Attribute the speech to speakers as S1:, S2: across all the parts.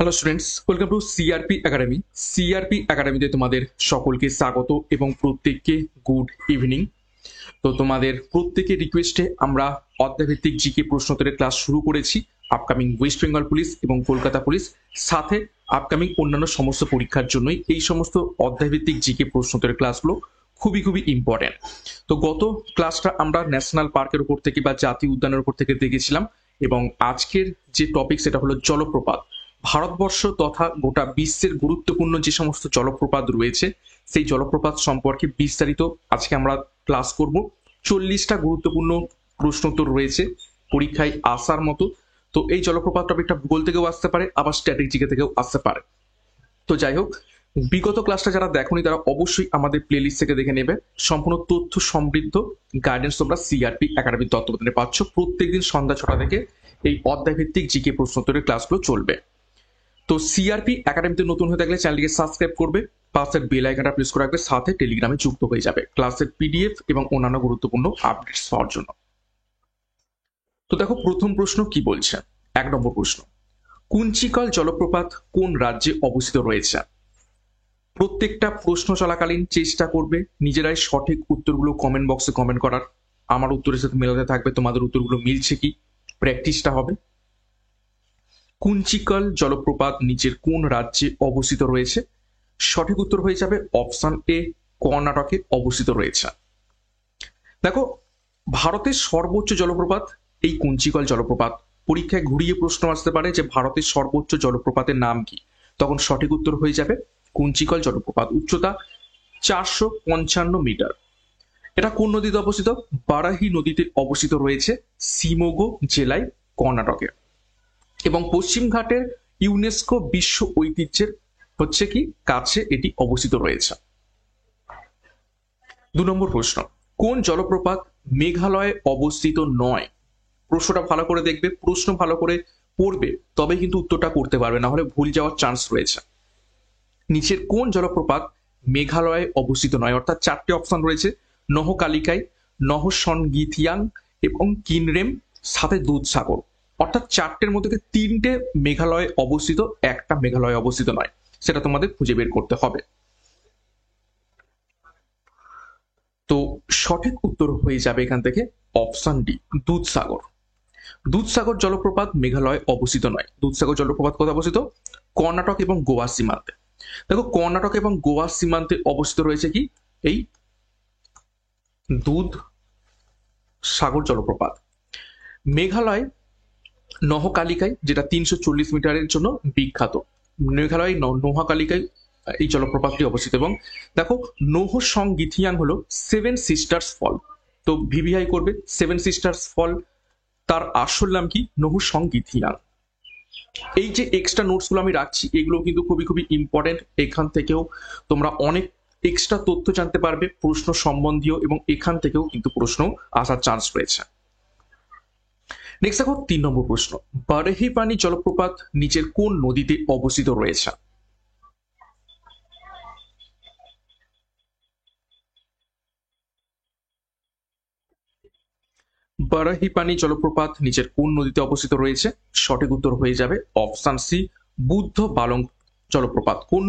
S1: Hello students, welcome to CRP academy. CRP একাডেমিতে তোমাদের সকলকে স্বাগত এবং প্রত্যেককে গুড ইভিনিং। তো তোমাদের প্রত্যেকের রিকোয়েস্টে আমরা অধ্যায়ভিত্তিক জিকে প্রশ্নোত্তরের ক্লাস শুরু করেছি। আপকামিং ওয়েস্ট বেঙ্গল পুলিশ এবং কলকাতা পুলিশ, সাথে আপকামিং অন্যান্য সমস্ত পরীক্ষার জন্যই এই সমস্ত অধ্যায়ভিত্তিক জিকে প্রশ্নোত্তরের ক্লাসগুলো খুবই খুবই ইম্পর্টেন্ট। তো গত ক্লাসটা আমরা ন্যাশনাল পার্কের উপর থেকে বা জাতীয় উদ্যানের উপর থেকে দেখেছিলাম, এবং আজকের যে টপিক সেটা হলো জলপ্রপাত। ভারতবর্ষ তথা গোটা বিশ্বের গুরুত্বপূর্ণ যে সমস্ত জলপ্রপাত রয়েছে সেই জলপ্রপাত সম্পর্কে বিস্তারিত আজকে আমরা ক্লাস করব। 40টা গুরুত্বপূর্ণ প্রশ্নোত্তর রয়েছে পরীক্ষায় আসার মতো। তো এই জলপ্রপাত টপিকটা ভূগোল থেকেও আসতে পারে, আবার স্ট্র্যাটেজিকে থেকেও আসতে পারে। তো যাই হোক, বিগত ক্লাসটা যারা দেখোনি তারা অবশ্যই আমাদের প্লেলিস্ট থেকে দেখে নেবে। সম্পূর্ণ তথ্য সমৃদ্ধ গাইডেন্স তোমরা সিআরপি একাডেমির তত্ত্বাবধানে পাচ্ছ। প্রত্যেকদিন সন্ধ্যা 6টা থেকে এই অধ্যায়ভিত্তিক জিকে প্রশ্নোত্তরের ক্লাসগুলো চলবে। তো সিআরপি একাডেমিতে নতুন হয়ে থাকলে চ্যানেলটিকে সাবস্ক্রাইব করবে, পাশের বেল আইকনটা প্রেস করে রাখবে, সাথে টেলিগ্রামে যুক্ত হয়ে যাবে ক্লাসের পিডিএফ এবং অন্যান্য গুরুত্বপূর্ণ আপডেটস পাওয়ার জন্য। তো দেখো প্রথম প্রশ্ন কি বলছে। 1 নম্বর প্রশ্ন, কুঞ্চিকল জলপ্রপাত কোন রাজ্যে অবস্থিত রয়েছে? প্রত্যেকটা প্রশ্ন চলাকালীন চেষ্টা করবে নিজেরাই সঠিক উত্তরগুলো কমেন্ট বক্সে কমেন্ট করার। আমার উত্তরের সাথে মেলাতে থাকবে তোমাদের উত্তরগুলো মিলছে কি, প্র্যাকটিসটা হবে। কুঞ্চিকল জলপ্রপাত নিচের কোন রাজ্যে অবস্থিত রয়েছে? সঠিক উত্তর হয়ে যাবে অপশন এ, কর্ণাটকে অবস্থিত রয়েছে। দেখো, ভারতের সর্বোচ্চ জলপ্রপাত এই কুঞ্চিকল জলপ্রপাত। পরীক্ষায় ঘুরিয়ে প্রশ্ন আসতে পারে যে ভারতের সর্বোচ্চ জলপ্রপাতের নাম কি, তখন সঠিক উত্তর হয়ে যাবে কুঞ্চিকল জলপ্রপাত। উচ্চতা 455 মিটার। এটা কোন নদীতে অবস্থিত? বারাহি নদীতে অবস্থিত রয়েছে, শিমোগা জেলায়, কর্ণাটকে। এবং পশ্চিম ঘাটের ইউনেস্কো বিশ্ব ঐতিহ্যের হচ্ছে কি কাছে এটি অবস্থিত রয়েছে। 2 নম্বর প্রশ্ন, কোন জলপ্রপাত মেঘালয়ে অবস্থিত নয়? প্রশ্নটা ভালো করে দেখবে, প্রশ্ন ভালো করে পড়বে, তবে কিন্তু উত্তরটা করতে পারবে, না হলে ভুল যাওয়ার চান্স রয়েছে। নিচের কোন জলপ্রপাত মেঘালয়ে অবস্থিত নয়? অর্থাৎ 4টে অপশন রয়েছে, নহকালিকাই, নহসনগিথিয়াং এবং কিনরেম, সাথে দুধসাগর। অর্থাৎ 4টের মধ্যে 3টে মেঘালয়ে অবস্থিত, একটা মেঘালয়ে অবস্থিত নয়। সেটা তোমাদের খুঁজে বের করতে হবে। তো সঠিক উত্তর হয়ে যাবে এখান থেকে অপশন ডি, দুধসাগর। দুধসাগর জলপ্রপাত মেঘালয়ে অবস্থিত নয়। দুধসাগর জলপ্রপাত কোথায় অবস্থিত? কর্ণাটক এবং গোয়া সীমান্তে। দেখো, কর্ণাটক এবং গোয়া সীমান্তে অবস্থিত রয়েছে কি এই দুধ সাগর জলপ্রপাত। মেঘালয় নহকালিকায়, যেটা 340 মিটারের জন্য বিখ্যাত, মেঘালয় নহকালিকায় এই জলপ্রপাতটি অবস্থিত। এবং দেখো, নহসংগিথিয়াং হলো 7 সিস্টার্স ফল। তো ভিভিআই করবে 7 সিস্টার্স ফল, তার আসল নাম কি? নহসংগিথিয়াং। এই যে এক্সট্রা নোটসগুলো আমি রাখছি এগুলো কিন্তু খুবই খুবই ইম্পর্টেন্ট। এখান থেকেও তোমরা অনেক এক্সট্রা তথ্য জানতে পারবে প্রশ্ন সম্বন্ধীয়, এবং এখান থেকেও কিন্তু প্রশ্ন আসার চান্স রয়েছে। নেক্সট দেখো 3 নম্বর প্রশ্ন, বারহিপানি জলপ্রপাত নিচের কোন নদীতে অবস্থিত রয়েছে? বারহিপানি জলপ্রপাত নিচের কোন নদীতে অবস্থিত রয়েছে? সঠিক উত্তর হয়ে যাবে অপশন সি, বুদ্ধ বালং জলপ্রপাত। কোন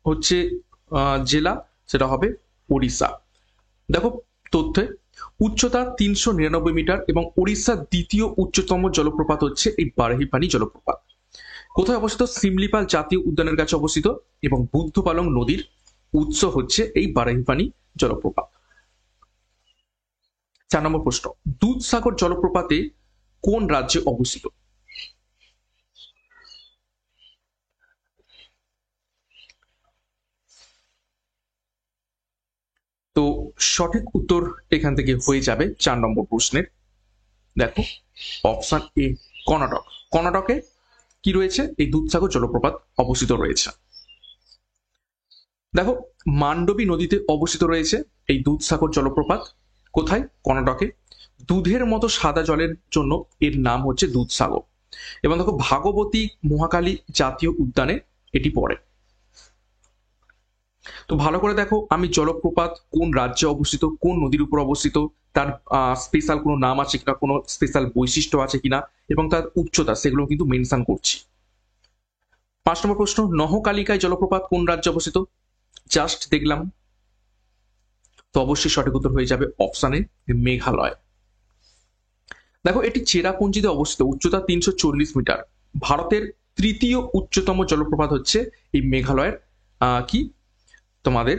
S1: হচ্ছে জেলা? সেটা হবে ওড়িশা। দেখো তথ্যে, উচ্চতা 399 মিটার এবং ওড়িশার দ্বিতীয় উচ্চতম জলপ্রপাত হচ্ছে এই বারহিপানি জলপ্রপাত। কোথায় অবস্থিত? সিমলিপাল জাতীয় উদ্যানের কাছে অবস্থিত, এবং বুদ্ধ পালং নদীর উৎস হচ্ছে এই বারহিপানি জলপ্রপাত। 4 নম্বর প্রশ্ন, দুধসাগর জলপ্রপাতে কোন রাজ্যে অবস্থিত? তো সঠিক উত্তর এখান থেকে হয়ে যাবে 4 নম্বর প্রশ্নের, দেখো অপশন এ, কর্ণাটক। কর্ণাটকে কি রয়েছে? এই দুধসাগর জলপ্রপাত অবস্থিত রয়েছে। দেখো, মান্ডবী নদীতে অবস্থিত রয়েছে এই দুধসাগর জলপ্রপাত। কোথায়? কর্ণাটকে। দুধের মতো সাদা জলের জন্য এর নাম হচ্ছে দুধসাগর। এবং দেখো, ভাগবতী মহাকালী জাতীয় উদ্যানে এটি পড়ে। তো ভালো করে দেখো, আমি জলপ্রপাত কোন রাজ্যে অবস্থিত, কোন নদীর উপর অবস্থিত, তার স্পেশাল কোনো নাম আছে কিনা, কোনো স্পেশাল বৈশিষ্ট্য আছে কিনা, এবং তার উচ্চতা, সেগুলো কিন্তু মেনশন করছি। 5 নম্বর প্রশ্ন, নহকালিকায় জলপ্রপাত কোন রাজ্যে অবস্থিত? জাস্ট দেখলাম, তো অবশ্যই সঠিক উত্তর হয়ে যাবে অপশানে মেঘালয়। দেখো, এটি চেরাপুঞ্জিতে অবস্থিত, উচ্চতা 340 মিটার। ভারতের তৃতীয় উচ্চতম জলপ্রপাত হচ্ছে এই মেঘালয়ের কি তোমাদের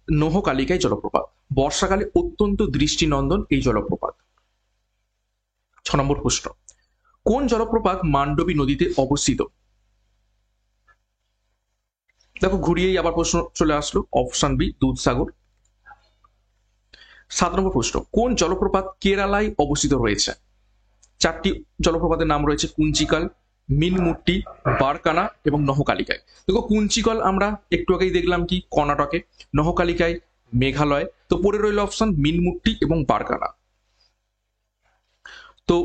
S1: নহকালিকায় জলপ্রপাত। বর্ষাকালে অত্যন্ত দৃষ্টিনন্দন এই জলপ্রপাত। 6 নম্বর প্রশ্ন, কোন জলপ্রপাত মান্ডবী নদীতে অবস্থিত? দেখো, ঘুরিয়েই আবার প্রশ্ন চলে আসলো, অপশন বি দুধসাগর। 7 নম্বর প্রশ্ন, কোন জলপ্রপাত কেরালায় অবস্থিত রয়েছে? 4টি জলপ্রপাতের নাম রয়েছে কুঞ্চিকাল, মিনমুট্টি, বারকানা এবং নহকালিকায়। দেখো, কুঞ্চিকল আমরা একটু আগেই দেখলাম কি কর্ণাটকে, নহকালিকায় মেঘালয়, তো পড়ে রইল অপশন মিনমুট্টি এবং বারকানা। তো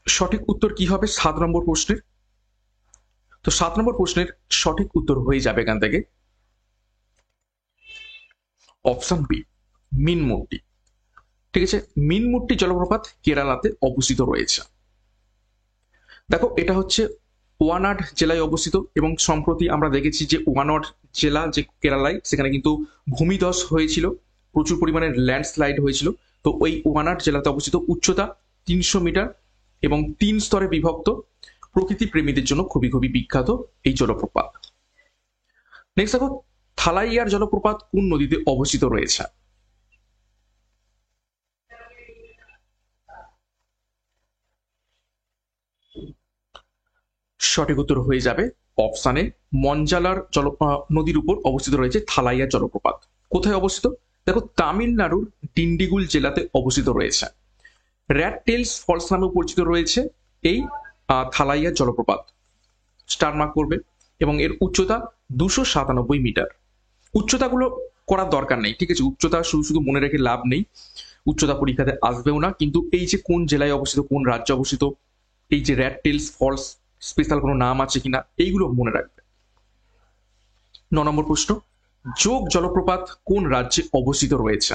S1: সঠিক উত্তর কি হবে 7 নম্বর প্রশ্নের? তো 7 নম্বর প্রশ্নের সঠিক উত্তর হয়ে যাবে এখান থেকে অপশন বি মিনমুট্টি। ঠিক আছে, মিনমুট্টি জলপ্রপাত কেরালাতে অবস্থিত রয়েছে। দেখো, এটা হচ্ছে ওয়ানাড জেলায় অবস্থিত এবং সম্প্রতি আমরা দেখেছি যে ওয়ানাড জেলা যে কেরালায়, সেখানে কিন্তু ভূমিধস হয়েছিল, প্রচুর পরিমাণে ল্যান্ডস্লাইড হয়েছিল। তো ওই ওয়ানাড জেলাতে অবস্থিত, উচ্চতা 300 মিটার এবং 3 স্তরে বিভক্ত, প্রকৃতি প্রেমীদের জন্য খুবই খুবই বিখ্যাত এই জলপ্রপাত। নেক্সট দেখো, থালাইয়ার জলপ্রপাত কোন নদীতে অবস্থিত রয়েছে? সঠিক উত্তর হয়ে যাবে অপশানে মঞ্জালার নদীর উপর অবস্থিত রয়েছে থালাইয়া জলপ্রপাত। কোথায় অবস্থিত? দেখো, তামিলনাড়ুর ডিন্ডিগুল জেলাতে অবস্থিত রয়েছে। র্যাট টেলস ফলস নামেও পরিচিত রয়েছে এই থালাইয়া জলপ্রপাত। স্টার মার্ক করবে। এবং এর উচ্চতা 297 মিটার। উচ্চতাগুলো করার দরকার নেই, ঠিক আছে, উচ্চতা শুধু শুধু মনে রেখে লাভ নেই, উচ্চতা পরীক্ষাতে আসবেও না, কিন্তু এই যে কোন জেলায় অবস্থিত, কোন রাজ্যে অবস্থিত, এই যে র্যাট টেলস ফলস স্পেশাল কোনো নাম আছে কিনা, এইগুলো মনে রাখবে। 9 নম্বর প্রশ্ন, যোগ জলপ্রপাত কোন রাজ্যে অবস্থিত রয়েছে?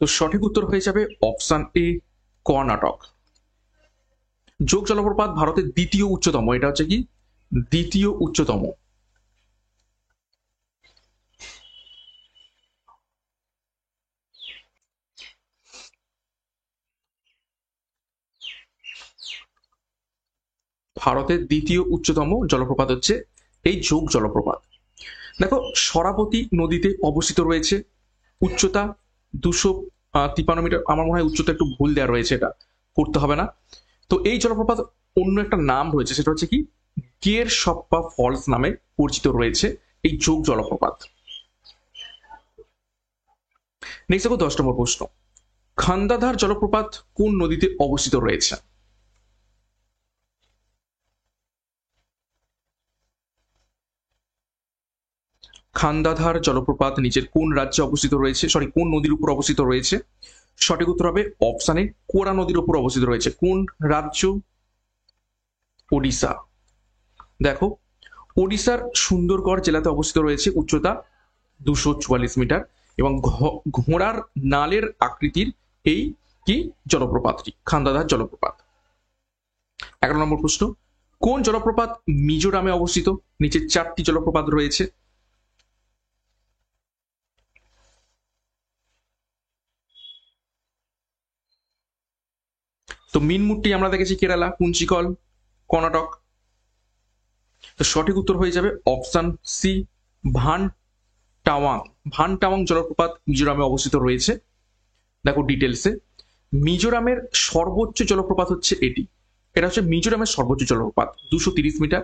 S1: তো সঠিক উত্তর হয়ে যাবে অপশন এ কর্ণাটক। যোগ জলপ্রপাত ভারতের দ্বিতীয় উচ্চতম, এটা হচ্ছে কি দ্বিতীয় উচ্চতম। ভারতের দ্বিতীয় উচ্চতম জলপ্রপাত হচ্ছে এই যোগ জলপ্রপাত। দেখো, সরাবতী নদীতে অবস্থিত রয়েছে, উচ্চতা 253 মিটার। আমার মনে হয় উচ্চতা একটু ভুল দেওয়া রয়েছে, এটা করতে হবে না। তো এই জলপ্রপাত অন্য একটা নাম রয়েছে, সেটা হচ্ছে কি গের সপ্পা ফলস নামে পরিচিত রয়েছে এই যোগ জলপ্রপাত। নেক্সট দেখো 10 নম্বর প্রশ্ন, খান্দাধার জলপ্রপাত কোন নদীতে অবস্থিত রয়েছে? খান্দাধার জলপ্রপাত নিচের কোন রাজ্যে অবস্থিত রয়েছে, কোন নদীর উপর অবস্থিত রয়েছে? সঠিক উত্তর হবে অপশানে কোরা নদীর উপর অবস্থিত রয়েছে। কোন রাজ্য? ওড়িশা। দেখো, ওড়িশার সুন্দরগড় জেলাতে অবস্থিত রয়েছে, উচ্চতা 244 মিটার এবং ঘোড়ার নালের আকৃতির এই কি জলপ্রপাতটি খান্দাধার জলপ্রপাত। 11 নম্বর প্রশ্ন, কোন জলপ্রপাত মিজোরামে অবস্থিত? নিচে 4টি জলপ্রপাত রয়েছে। তো মিনমুট্টি আমরা দেখেছি কেরালা, কুঞ্চিকল কর্ণাটক। তো সঠিক উত্তর হয়ে যাবে অপশন সি ভান টাওয়াং। ভান টাওয়াং জলপ্রপাত মিজোরামে অবস্থিত রয়েছে। দেখো ডিটেলসে, মিজোরামের সর্বোচ্চ জলপ্রপাত হচ্ছে এটি। এটা হচ্ছে মিজোরামের সর্বোচ্চ জলপ্রপাত, 230 মিটার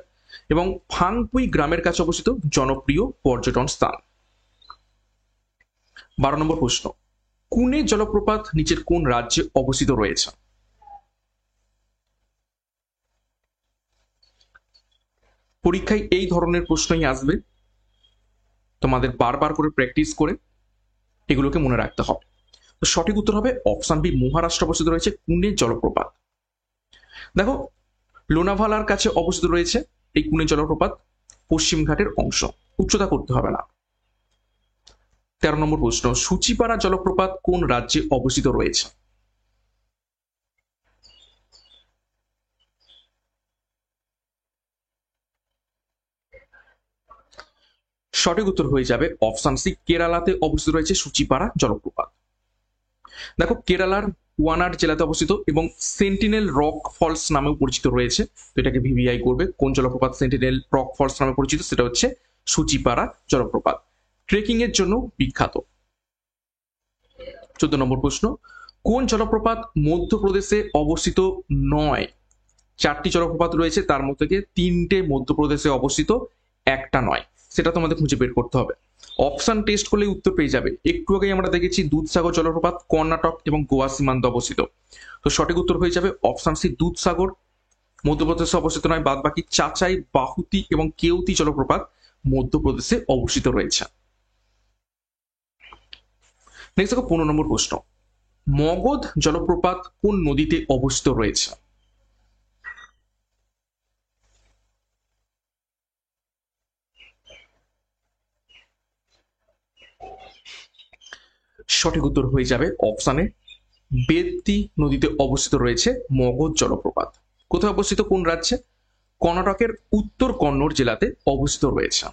S1: এবং ফাংপুই গ্রামের কাছে অবস্থিত, জনপ্রিয় পর্যটন স্থান। 12 নম্বর প্রশ্ন, কুনে জলপ্রপাত নিচের কোন রাজ্যে অবস্থিত রয়েছে? পরীক্ষায় এই ধরনের প্রশ্নই আসবে, তোমাদের বারবার করে প্র্যাকটিস করে এগুলোকে মনে রাখতে হবে। তো সঠিক উত্তর হবে অপশন বি মহারাষ্ট্র অবস্থিত রয়েছে কুনে জলপ্রপাত। দেখো, লোনাভালার কাছে অবস্থিত রয়েছে এই কুনে জলপ্রপাত, পশ্চিম ঘাটের অংশ, উচ্চতা করতে হবে না। 13 নম্বর প্রশ্ন, সূচিপাড়া জলপ্রপাত কোন রাজ্যে অবস্থিত রয়েছে? সঠিক উত্তর হয়ে যাবে অপশন সি, কেরালাতে অবস্থিত রয়েছে সূচিপাড়া জলপ্রপাত। দেখো, কেরালার ওয়ানাড জেলাতে অবস্থিত এবং সেন্টিনেল রক ফলস নামেও পরিচিত রয়েছে। তো এটাকে ভিভিআই করবে। কোন জলপ্রপাত সেন্টিনেল রক ফলস নামে পরিচিত? সেটা হচ্ছে সূচিপাড়া জলপ্রপাত, ট্রেকিং এর জন্য বিখ্যাত। 14 নম্বর প্রশ্ন, কোন জলপ্রপাত মধ্যপ্রদেশে অবস্থিত নয়? 4টি জলপ্রপাত রয়েছে, তার মধ্যে থেকে 3টে মধ্যপ্রদেশে অবস্থিত, একটা নয়। সেটা তোমাদের খুঁজে বের করতে হবে। অপশন টেস্ট করলে উত্তর পেয়ে যাবে। একটু আগেই আমরা দেখেছি দুধসাগর জলপ্রপাত কর্ণাটক এবং গোয়া সীমান্তে অবস্থিত। তো সঠিক উত্তর হয়ে যাবে অপশন সি, দুধসাগর মধ্যপ্রদেশে অবস্থিত নয়। বাদ বাকি চাচাই, বাহুতি এবং কেউতি জলপ্রপাত মধ্যপ্রদেশে অবস্থিত রয়েছে। নেক্সট দেখো 15 নম্বর প্রশ্ন, মগধ জলপ্রপাত কোন নদীতে অবস্থিত রয়েছে? সঠিক উত্তর হয়ে যাবে অপশানে বেত্তি নদীতে অবস্থিত রয়েছে মগধ জলপ্রপাত। কোথায় অবস্থিত? কোন রাজ্যে? কর্ণাটকের উত্তর কন্নড় জেলাতে অবস্থিত রয়েছে।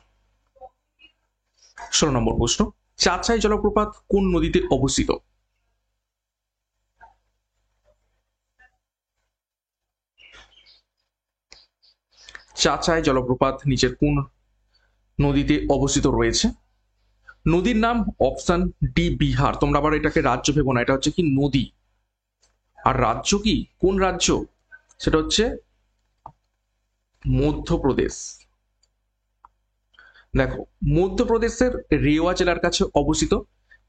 S1: 16 নম্বর প্রশ্ন, চাচাই জলপ্রপাত কোন নদীতে অবস্থিত? চাচাই জলপ্রপাত নিচের কোন নদীতে অবস্থিত রয়েছে? নদীর নাম অপশন ডি, বিহার। তোমরা আবার এটাকে রাজ্য ভেবো না, এটা হচ্ছে কি নদী। আর রাজ্য কি? কোন রাজ্য? সেটা হচ্ছে মধ্যপ্রদেশ। দেখো, মধ্যপ্রদেশের রেওয়া জেলার কাছে অবস্থিত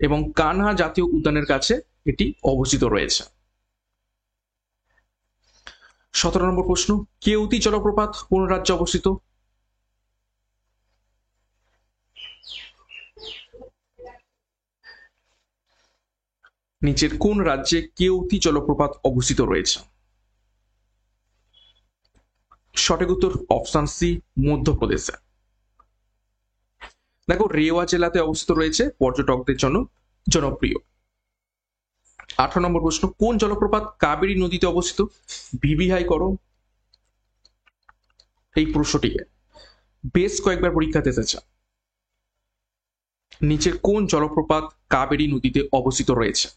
S1: এবং কানহা জাতীয় উদ্যানের কাছে এটি অবস্থিত রয়েছে। 17 নম্বর প্রশ্ন, কেউতি জলপ্রপাত কোন রাজ্যে অবস্থিত? নিচের কোন রাজ্যে কেউতি জলপ্রপাত অবস্থিত রয়েছে? সঠিক উত্তর অপশন সি, মধ্যপ্রদেশে। দেখো, রেওয়া জেলাতে অবস্থিত রয়েছে, পর্যটকদের জন্য জনপ্রিয়। 18 নম্বর প্রশ্ন, কোন জলপ্রপাত কাবেরী নদীতে অবস্থিত? ভিভিআই করো এই প্রশ্নটিকে, বেশ কয়েকবার পরীক্ষাতে এসেছে। নিচের কোন জলপ্রপাত কাবেরী নদীতে অবস্থিত রয়েছে?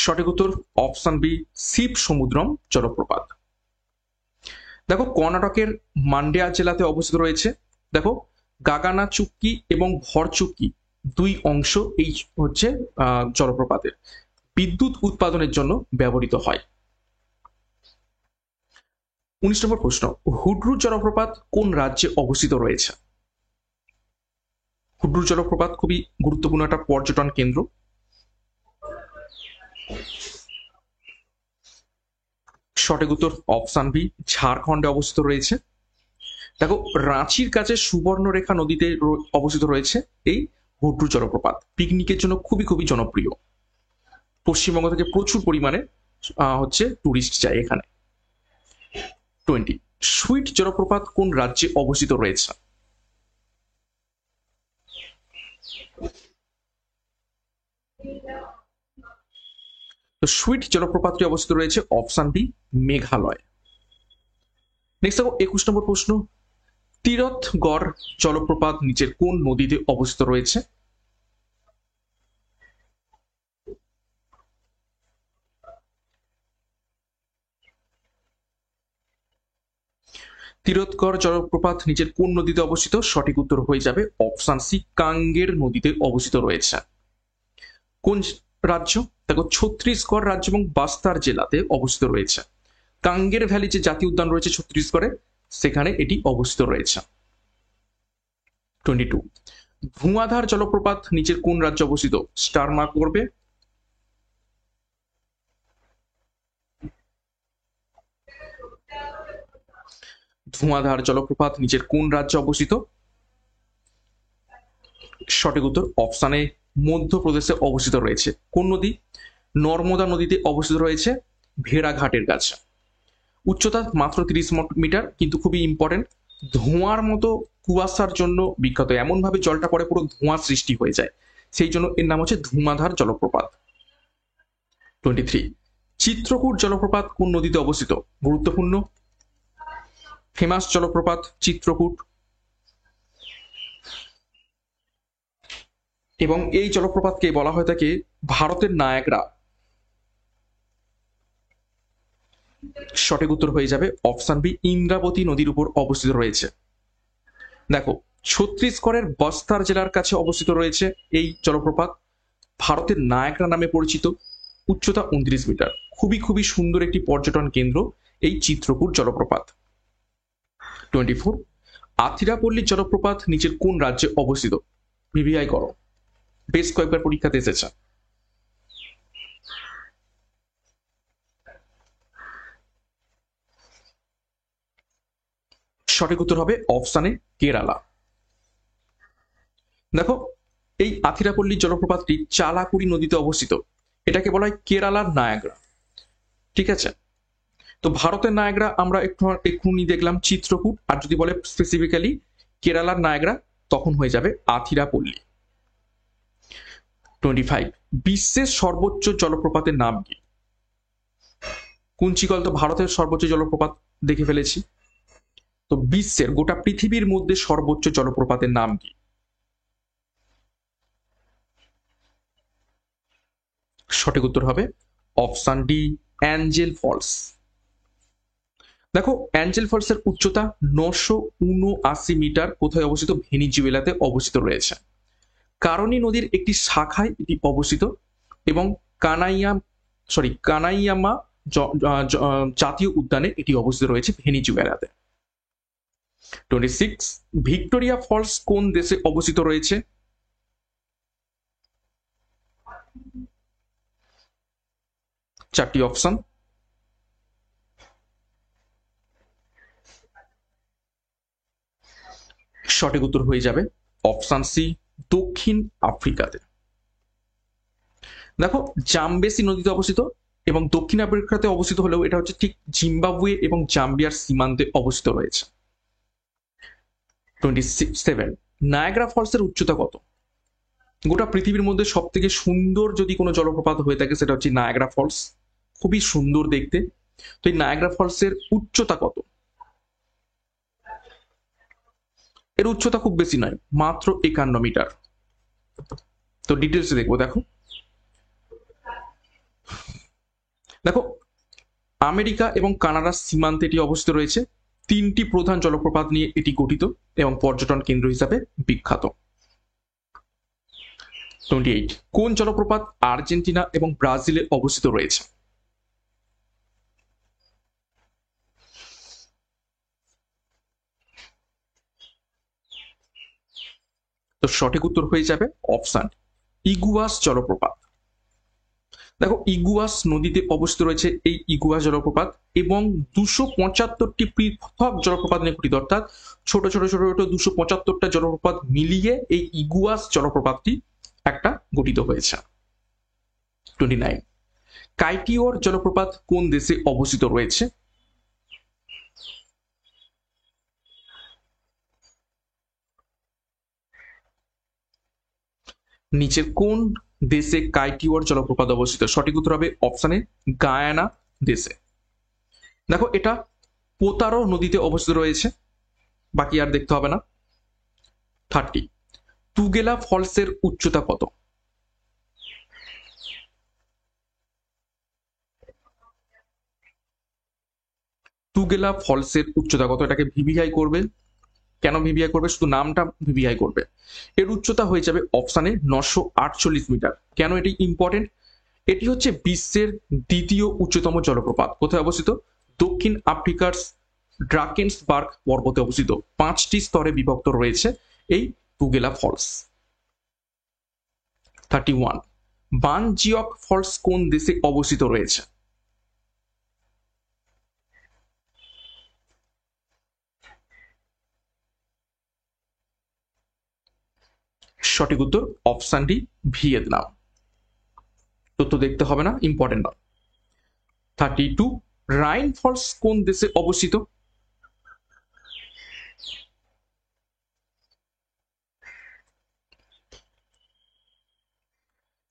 S1: সঠিক উত্তর অপশন বি, শিব সমুদ্রম জলপ্রপাত। দেখো, কর্ণাটকের মান্ড্য়া জেলাতে অবস্থিত রয়েছে। দেখো, গাগানা চুক্কি এবং ভর চুক্কি দুই অংশ এই হচ্ছে জলপ্রপাতের, বিদ্যুৎ উৎপাদনের জন্য ব্যবহৃত হয়। 19 নম্বর প্রশ্ন, হুড্রু জলপ্রপাত কোন রাজ্যে অবস্থিত রয়েছে? হুড্রু জলপ্রপাত খুবই গুরুত্বপূর্ণ একটা পর্যটন কেন্দ্র। সঠিক উত্তর অপশন বি, ঝাড়খণ্ডে অবস্থিত রয়েছে। দেখো, রাঁচির কাছে সুবর্ণরেখা নদীতে অবস্থিত রয়েছে এই হুড্রু জলপ্রপাত, পিকনিকের জন্য খুবই খুবই জনপ্রিয়। পশ্চিমবঙ্গ থেকে প্রচুর পরিমাণে হচ্ছে টুরিস্ট যায় এখানে। 20, সুইট জলপ্রপাত কোন রাজ্যে অবস্থিত রয়েছে? তো সুইট জলপ্রপাতটি অবস্থিত রয়েছে অপশন বি, মেঘালয়। নেক্সট দেখো 21 নম্বর প্রশ্ন, তীরথগড় জলপ্রপাত নিচের কোন নদীতে অবস্থিত রয়েছে? তীরথগড় জলপ্রপাত নিচের কোন নদীতে অবস্থিত? সঠিক উত্তর হয়ে যাবে অপশন সি, কাঙ্গের নদীতে অবস্থিত রয়েছে। কোন রাজ্য? দেখো, ছত্তিশগড় রাজ্য এবং বাস্তার জেলাতে অবস্থিত রয়েছে। কাঙ্গের ভ্যালি যে জাতীয় উদ্যান রয়েছে ছত্তিশগড়ে, সেখানে এটি অবস্থিত রয়েছে। 22, ধুঁয়াধার জলপ্রপাত নিচের কোন রাজ্যে অবস্থিত? স্টার মার্ক করবে। ধুঁয়াধার জলপ্রপাত নিচের কোন রাজ্যে অবস্থিত? সঠিক উত্তর অপশন এ, মধ্যপ্রদেশে অবস্থিত রয়েছে। কোন নদী? নর্মদা নদীতে অবস্থিত রয়েছে ভেড়াঘাটের কাছে। উচ্চতা মাত্র 30 মিটার, কিন্তু খুবই ইম্পর্টেন্ট, ধোঁয়ার মতো কুয়াশার জন্য বিখ্যাত, এমন ভাবে জলটা পড়ে পুরো ধোঁয়া সৃষ্টি হয়ে যায়, সেই জন্য এর নাম হচ্ছে ধুমাধার জলপ্রপাত। 23, চিত্রকূট জলপ্রপাত কোন নদীতে অবস্থিত? গুরুত্বপূর্ণ, ফেমাস জলপ্রপাত চিত্রকূট, এবং এই জলপ্রপাতকে বলা হয়ে থাকে ভারতের নায়াগ্রা। সঠিক উত্তর হয়ে যাবে অপশন বি, ইন্দ্রাবতী নদীর উপর অবস্থিত রয়েছে। দেখো, ছত্তিশগড়ের বস্তার জেলার কাছে অবস্থিত রয়েছে এই জলপ্রপাত, ভারতের নায়াগ্রা নামে পরিচিত, উচ্চতা 29 মিটার। খুবই খুবই সুন্দর একটি পর্যটন কেন্দ্র এই চিত্রকূট জলপ্রপাত। 24, আথিরাপল্লী জলপ্রপাত নিচের কোন রাজ্যে অবস্থিত? ভিভিআই করো, বেশ কয়েকবার পরীক্ষাতে এসেছে। সঠিক উত্তর হবে অপশানে কেরালা। দেখো, এই আথিরাপল্লী জলপ্রপাতটি চালাকুড়ি নদীতে অবস্থিত, এটাকে বলা হয় কেরালার নায়াগ্রা। ঠিক আছে, তো ভারতের নায়াগ্রা আমরা এক্ষুনি দেখলাম চিত্রকূট, আর যদি বলে স্পেসিফিক্যালি কেরালার নায়াগ্রা তখন হয়ে যাবে আথিরাপল্লী। 25, বিশ্বের সর্বোচ্চ জলপ্রপাতের নাম কি? কুঞ্চিকল তো ভারতের সর্বোচ্চ জলপ্রপাত দেখে ফেলেছি, তো বিশ্বের গোটা পৃথিবীর মধ্যে সর্বোচ্চ জলপ্রপাতের নাম কি? সঠিক উত্তর হবে অপশন ডি, অ্যাঞ্জেল ফলস। দেখো, অ্যাঞ্জেল ফলসের উচ্চতা 979 মিটার, কোথায় অবস্থিত? ভেনিজুয়েলাতে অবস্থিত রয়েছে। কারণী নদীর একটি শাখায় এটি অবস্থিত, এবং কানাইয়ামা জাতীয় উদ্যানে এটি অবস্থিত রয়েছে ভেনিজুয়েলাতে। 26, ভিক্টোরিয়া ফলস কোন দেশে অবস্থিত রয়েছে? চারটি অপশন, সঠিক উত্তর হয়ে যাবে অপশন সি, দক্ষিণ আফ্রিকাতে। দেখো, জাম্বেসি নদীতে অবস্থিত এবং দক্ষিণ আফ্রিকাতে অবস্থিত হলেও এটা হচ্ছে ঠিক জিম্বাবুয়ে এবং জাম্বিয়ার সীমান্তে অবস্থিত রয়েছে। 27, নায়াগ্রা ফলসের উচ্চতা কত? গোটা পৃথিবীর মধ্যে সব থেকে সুন্দর যদি কোনো জলপ্রপাত হয়ে থাকে সেটা হচ্ছে নায়াগ্রা ফলস, খুবই সুন্দর দেখতে। তো এই নায়াগ্রা ফলসের উচ্চতা কত? এর উচ্চতা খুব বেশি নয়, মাত্র 51 মিটার। তো ডিটেলসে দেখবো। দেখো, আমেরিকা এবং কানাডার সীমান্তে এটি অবস্থিত রয়েছে। 3টি প্রধান জলপ্রপাত নিয়ে এটি গঠিত এবং পর্যটন কেন্দ্র হিসাবে বিখ্যাত। 28, কোন জলপ্রপাত আর্জেন্টিনা এবং ব্রাজিলে অবস্থিত রয়েছে? তো সঠিক উত্তর হয়ে যাবে অপশন ইগুয়াস জলপ্রপাত। দেখো, ইগুয়াস নদীতে অবস্থিত রয়েছে এই ইগুয়াস জলপ্রপাত, এবং 275টি পৃথক জলপ্রপাত নিয়ে গঠিত, অর্থাৎ ছোট ছোট ছোট ছোট 275টা জলপ্রপাত মিলিয়ে এই ইগুয়াস জলপ্রপাতটি একটা গঠিত হয়েছে। 29, কাইটিওর জলপ্রপাত কোন দেশে অবস্থিত রয়েছে? নিচের কোন দেশে কাইটিওর জলপ্রপাত অবস্থিত? সঠিক উত্তর হবে অপশনে গায়ানা দেশে। দেখো, এটা পোতারো নদীতে অবস্থিত রয়েছে, বাকি আর দেখতে হবে না। 30, টুগেলা ফলসের উচ্চতা কত? টুগেলা ফলসের উচ্চতা কত? এটাকে ভিভিআই করবে। কেন ভিভিআই করবে? শুধু নামটা ভিভিআই করবে। এর উচ্চতা হয়ে যাবে অপশানে 948 মিটার। কেন এটি ইম্পর্টেন্ট? এটি হচ্ছে বিশ্বের দ্বিতীয় উচ্চতম জলপ্রপাত। কোথায় অবস্থিত? দক্ষিণ আফ্রিকার ড্রাকেন্সবার্গ পর্বতে অবস্থিত। 5টি স্তরে বিভক্ত রয়েছে এই টুগেলা ফলস। 31, বানজিওক ফলস কোন দেশে অবস্থিত রয়েছে? সঠিক উত্তর অপশন ডি, ভিয়েতনাম। তথ্য দেখতে হবে না, ইম্পর্টেন্ট না। 32, রাইন ফলস কোন দেশে অবস্থিত?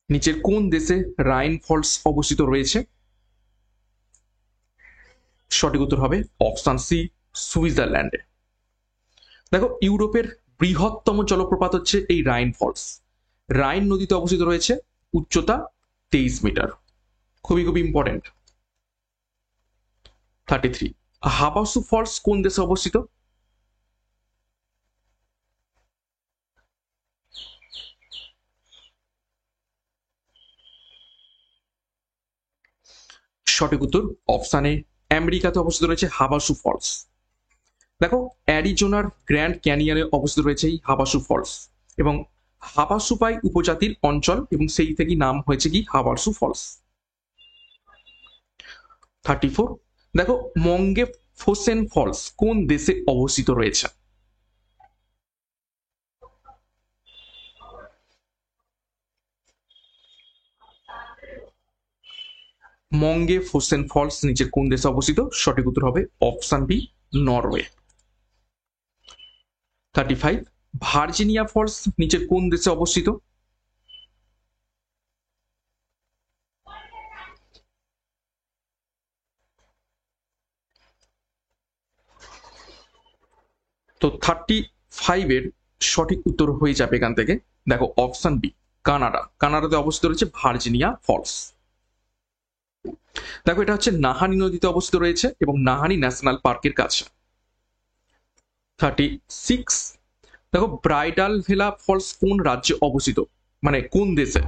S1: নিচের কোন দেশে রাইন ফলস অবস্থিত রয়েছে? সঠিক উত্তর হবে অপশন সি, সুইজারল্যান্ডে। দেখো, ইউরোপের বৃহত্তম জলপ্রপাত হচ্ছে এই রাইন ফলস। রাইন নদীতে অবস্থিত রয়েছে, উচ্চতা 23 মিটার। খুবই খুবই ইম্পর্টেন্ট। 33, হাবাসু ফলস কোন দেশে অবস্থিত? সঠিক উত্তর অপশন এ, আমেরিকাতে অবস্থিত রয়েছে হাবাসু ফলস। দেখো, অ্যারিজোনার গ্র্যান্ড ক্যানিয়নে অবস্থিত রয়েছে এই হাবাসু ফলস এবং হাবাসুপাই উপজাতির অঞ্চল এবং সেই থেকেই নাম হয়েছে কি হাবাসু ফলস। 34, দেখো, মঙ্গে ফোসেন ফলস কোন দেশে অবস্থিত রয়েছে? মঙ্গে ফোসেন ফলস নিচের কোন দেশে অবস্থিত? সঠিক উত্তর হবে option B, Norway. 35, Virginia Falls নিচের কোন দেশে অবস্থিত? তো 35 এর সঠিক উত্তর হয়ে যাবে এখান থেকে, দেখো অপশন বি, কানাডা। কানাডাতে অবস্থিত রয়েছে ভার্জিনিয়া ফলস। দেখো, এটা হচ্ছে নাহানি নদীতে অবস্থিত রয়েছে এবং নাহানি ন্যাশনাল পার্কের কাছে। 36, দেখো, ব্রাইডাল ভেলা ফলস কোন রাজ্যে অবস্থিত, মানে কোন দেশে?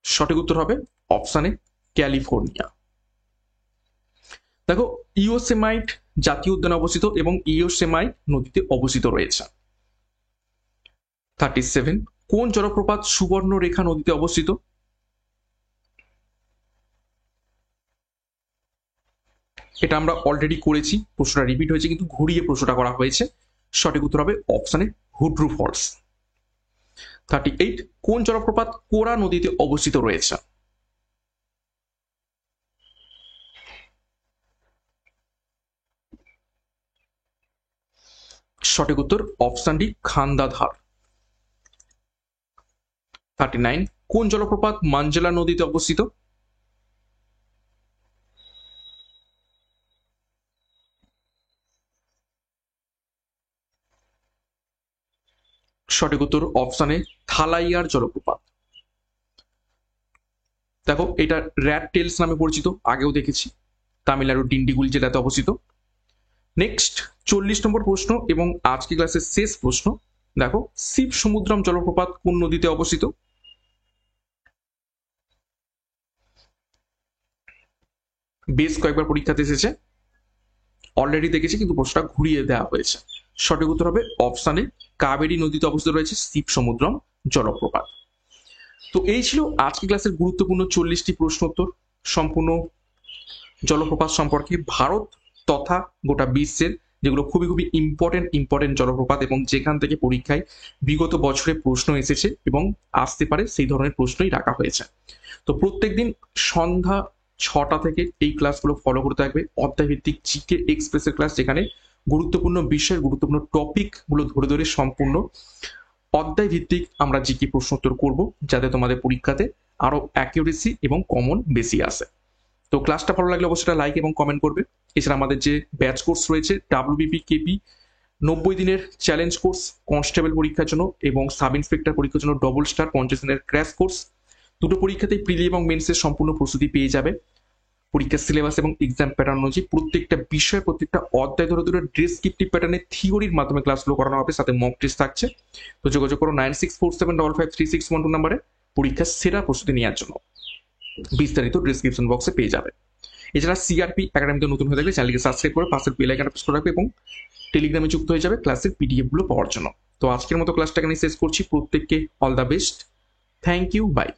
S1: সঠিক উত্তর হবে অপশন এ, ক্যালিফোর্নিয়া। দেখো, ইয়োসেমাইট জাতীয় উদ্যানে অবস্থিত এবং ইয়োসেমাইট নদীতে অবস্থিত রয়েছে। 37, কোন জলপ্রপাত সুবর্ণরেখা নদীতে অবস্থিত? এটা আমরা অলরেডি করেছি, প্রশ্নটা রিপিট হয়েছে কিন্তু ঘুরিয়ে প্রশ্নটা করা হয়েছে। সঠিক উত্তর হবে অপশন এ, হুড্রু ফলস। 38, কোন জলপ্রপাত কোরা নদীতে অবস্থিত রয়েছে? সঠিক উত্তর অপশন ডি, খান্দাধার। 39, কোন জলপ্রপাত মাঞ্জেলা নদীতে অবস্থিত? সঠিক উত্তর অপশন এ, থালাইয়ার জলপ্রপাত। দেখো, এটা র্যাট টেলস নামে পরিচিত, আগেও দেখেছি, তামিলনাড়ুর ডিন্ডিগুল জেলাতে অবস্থিত। নেক্সট 40 নম্বর প্রশ্ন এবং আজকে ক্লাসের শেষ প্রশ্ন। দেখো, শিব সমুদ্রম জলপ্রপাত কোন নদীতে অবস্থিত? বেশ কয়েকবার পরীক্ষাতে এসেছে, অলরেডি দেখেছি কিন্তু প্রশ্নটা ঘুরিয়ে দেওয়া হয়েছে। সঠিক উত্তর হবে অপশন এ, কাবেরী নদীতে অবস্থিত রয়েছে শিব সমুদ্রম জলপ্রপাত। তো এই ছিল আজকে ক্লাসের গুরুত্বপূর্ণ 40টি প্রশ্ন উত্তর, সম্পূর্ণ জলপ্রপাত সম্পর্কে ভারত তথা গোটা বিশ্বের, যেগুলো খুবই খুবই ইম্পর্টেন্ট জলপ্রপাত এবং যেখান থেকে পরীক্ষায় বিগত বছরে প্রশ্ন এসেছে এবং আসতে পারে সেই ধরনের প্রশ্নই রাখা হয়েছে। তো প্রত্যেকদিন সন্ধ্যা 6টা থেকে এই ক্লাসগুলো ফলো করতে থাকবে, অধ্যায়ভিত্তিক জিকে এক্সপ্রেসের ক্লাস, যেখানে গুরুত্বপূর্ণ বিষয়ের গুরুত্বপূর্ণ টপিকগুলো ধরে ধরে সম্পূর্ণ অধ্যায় ভিত্তিক আমরা জিকে প্রশ্ন উত্তর করবো, যাতে তোমাদের পরীক্ষাতে আরো অ্যাকিউরেসি এবং কমন বেশি আসে। তো ক্লাসটা ভালো লাগলে অবশ্যই লাইক এবং কমেন্ট করবে। এছাড়া আমাদের যে ব্যাচ কোর্স রয়েছে WBP KP 90 দিনের চ্যালেঞ্জ কোর্স কনস্টেবল পরীক্ষার জন্য এবং সাব ইন্সপেক্টর পরীক্ষার জন্য ডবল স্টার 50 দিনের ক্র্যাশ কোর্স, দুটো পরীক্ষাতেই প্রিলি এবং মেন্সের সম্পূর্ণ প্রস্তুতি পেয়ে যাবে। পরীক্ষার সিলেবাস এবং এক্সাম প্যাটার্ন অনুযায়ী প্রত্যেকটা বিষয় প্রত্যেকটা অধ্যায় ধরে ধরে ডেসক্রিপটিভ প্যাটার্নে থিওরির মাধ্যমে ক্লাসগুলো করানো হবে, সাথে মক টেস্ট থাকছে। তো যোগাযোগ করো 9647553612 নম্বরে পরীক্ষার সেরা প্রস্তুতি নেওয়ার জন্য। বিস্তারিত ডিসক্রিপশন বক্সে পেয়ে যাবে। এছাড়া সিআরপি একাডেমিতে নতুন হয়ে থাকলে চ্যানেলকে সাবস্ক্রাইব করে পাশের বেল আইকনটা প্রেস করে রাখবে এবং টেলিগ্রামে যুক্ত হয়ে যাবে ক্লাসের পিডিএফ গুলো পাওয়ার জন্য। তো আজকের মতো ক্লাসটা এখানে শেষ করছি। প্রত্যেককে all the best, thank you, by.